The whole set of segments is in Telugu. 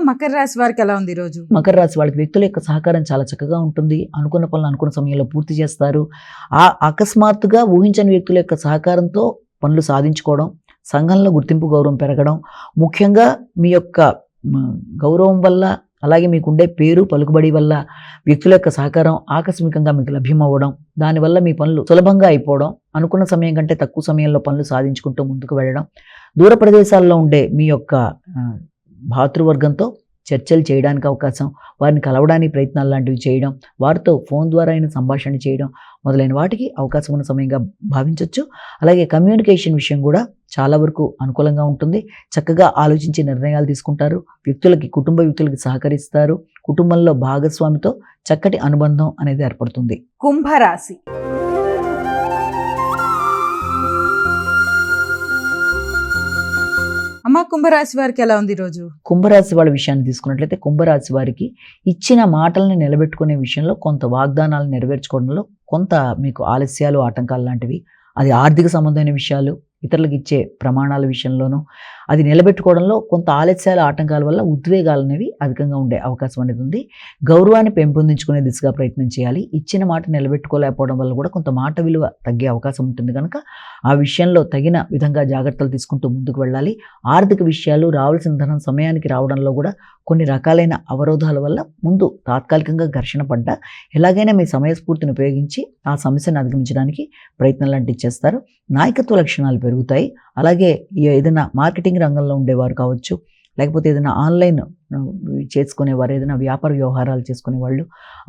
మకర రాశి వారికి ఎలా ఉంది ఈరోజు? మకర రాశి వాళ్ళకి వ్యక్తుల యొక్క సహకారం చాలా చక్కగా ఉంటుంది. అనుకున్న పనులు అనుకున్న సమయంలో పూర్తి చేస్తారు. అకస్మాత్తుగా ఊహించని వ్యక్తుల యొక్క సహకారంతో పనులు సాధించుకోవడం, సంఘంలో గుర్తింపు గౌరవం పెరగడం, ముఖ్యంగా మీ యొక్క గౌరవం వల్ల, అలాగే మీకుండే పేరు పలుకుబడి వల్ల వ్యక్తుల యొక్క సహకారం ఆకస్మికంగా మీకు లభ్యమవ్వడం, దానివల్ల మీ పనులు సులభంగా అయిపోవడం, అనుకున్న సమయం కంటే తక్కువ సమయంలో పనులు సాధించుకుంటూ ముందుకు వెళ్ళడం, దూర ప్రదేశాల్లో ఉండే మీ యొక్క భాతృవర్గంతో చర్చలు చేయడానికి అవకాశం, వారిని కలవడానికి ప్రయత్నాలు లాంటివి చేయడం, వారితో ఫోన్ ద్వారా అయిన సంభాషణ చేయడం మొదలైన వాటికి అవకాశం ఉన్న సమయంగా భావించవచ్చు. అలాగే కమ్యూనికేషన్ విషయం కూడా చాలా వరకు అనుకూలంగా ఉంటుంది. చక్కగా ఆలోచించి నిర్ణయాలు తీసుకుంటారు. కుటుంబ వ్యక్తులకి సహకరిస్తారు. కుటుంబంలో భాగస్వామితో చక్కటి అనుబంధం అనేది ఏర్పడుతుంది. కుంభరాశి. కుంభరాశి వారికి ఎలా ఉంది ఈరోజు? కుంభరాశి వాళ్ళ విషయాన్ని తీసుకున్నట్లయితే కుంభరాశి వారికి ఇచ్చిన మాటల్ని నిలబెట్టుకునే విషయంలో కొంత వాగ్దానాలను నెరవేర్చుకోవడంలో కొంత మీకు ఆలస్యాలు, ఆటంకాలు లాంటివి, అది ఆర్థిక సంబంధమైన విషయాలు, ఇతరులకు ఇచ్చే ప్రమాణాల విషయంలోనూ అది నిలబెట్టుకోవడంలో కొంత ఆలస్యాల, ఆటంకాల వల్ల ఉద్వేగాలు అనేవి అధికంగా ఉండే అవకాశం అనేది ఉంది. గౌరవాన్ని పెంపొందించుకునే దిశగా ప్రయత్నం చేయాలి. ఇచ్చిన మాట నిలబెట్టుకోలేకపోవడం వల్ల కూడా కొంత మాట విలువ తగ్గే అవకాశం ఉంటుంది కనుక ఆ విషయంలో తగిన విధంగా జాగ్రత్తలు తీసుకుంటూ ముందుకు వెళ్ళాలి. ఆర్థిక విషయాలు, రావాల్సిన ధనం సమయానికి రావడంలో కూడా కొన్ని రకాలైన అవరోధాల వల్ల ముందు తాత్కాలికంగా ఘర్షణ పడ్డా ఎలాగైనా మీ సమయస్ఫూర్తిని ఉపయోగించి ఆ సమస్యను అధిగమించడానికి ప్రయత్నం లాంటివి చేస్తారు. నాయకత్వ లక్షణాలు పెరుగుతాయి. అలాగే ఏదైనా మార్కెటింగ్ రంగంలో ఉండేవారు కావచ్చు, లేకపోతే ఏదైనా ఆన్లైన్ చేసుకునేవారు, ఏదైనా వ్యాపార వ్యవహారాలు చేసుకునేవాళ్ళు,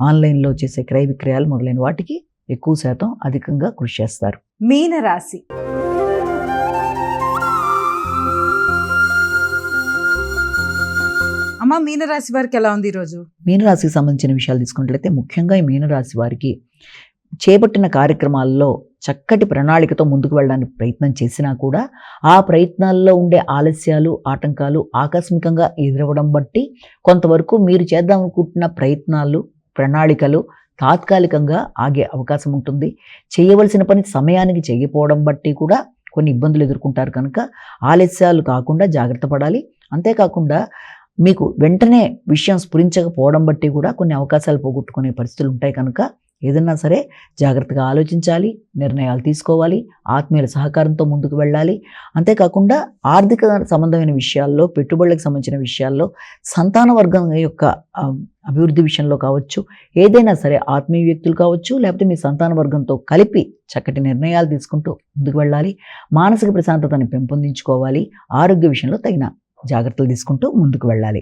ఆన్లైన్లో చేసే క్రయ విక్రయాలు మొదలైన వాటికి ఎక్కువ శాతం అధికంగా కృషి చేస్తారు. మీనరాశి. మీనరాశి వారికి ఎలా ఉంది ఈరోజు? మీనరాశికి సంబంధించిన విషయాలు తీసుకున్నట్లయితే ముఖ్యంగా ఈ మీనరాశి వారికి చేపట్టిన కార్యక్రమాల్లో చక్కటి ప్రణాళికతో ముందుకు వెళ్ళడానికి ప్రయత్నం చేసినా కూడా ఆ ప్రయత్నాల్లో ఉండే ఆలస్యాలు, ఆటంకాలు ఆకస్మికంగా ఎదురవ్వడం బట్టి కొంతవరకు మీరు చేద్దాం అనుకుంటున్న ప్రయత్నాలు, ప్రణాళికలు తాత్కాలికంగా ఆగే అవకాశం ఉంటుంది. చేయవలసిన పని సమయానికి చేయకపోవడం బట్టి కూడా కొన్ని ఇబ్బందులు ఎదుర్కొంటారు కనుక ఆలస్యాలు కాకుండా జాగ్రత్త పడాలి. అంతేకాకుండా మీకు వెంటనే విషయం స్ఫురించకపోవడం బట్టి కూడా కొన్ని అవకాశాలు పోగొట్టుకునే పరిస్థితులు ఉంటాయి కనుక ఏదన్నా సరే జాగ్రత్తగా ఆలోచించాలి, నిర్ణయాలు తీసుకోవాలి, ఆత్మీయుల సహకారంతో ముందుకు వెళ్ళాలి. అంతేకాకుండా ఆర్థిక సంబంధమైన విషయాల్లో, పెట్టుబడులకు సంబంధించిన విషయాల్లో, సంతాన వర్గం యొక్క అభివృద్ధి విషయంలో కావచ్చు, ఏదైనా సరే ఆత్మీయ వ్యక్తులు కావచ్చు, లేకపోతే మీ సంతాన వర్గంతో కలిపి చక్కటి నిర్ణయాలు తీసుకుంటూ ముందుకు వెళ్ళాలి. మానసిక ప్రశాంతతని పెంపొందించుకోవాలి. ఆరోగ్య విషయంలో తగిన జాగ్రత్తలు తీసుకుంటూ ముందుకు వెళ్ళాలి.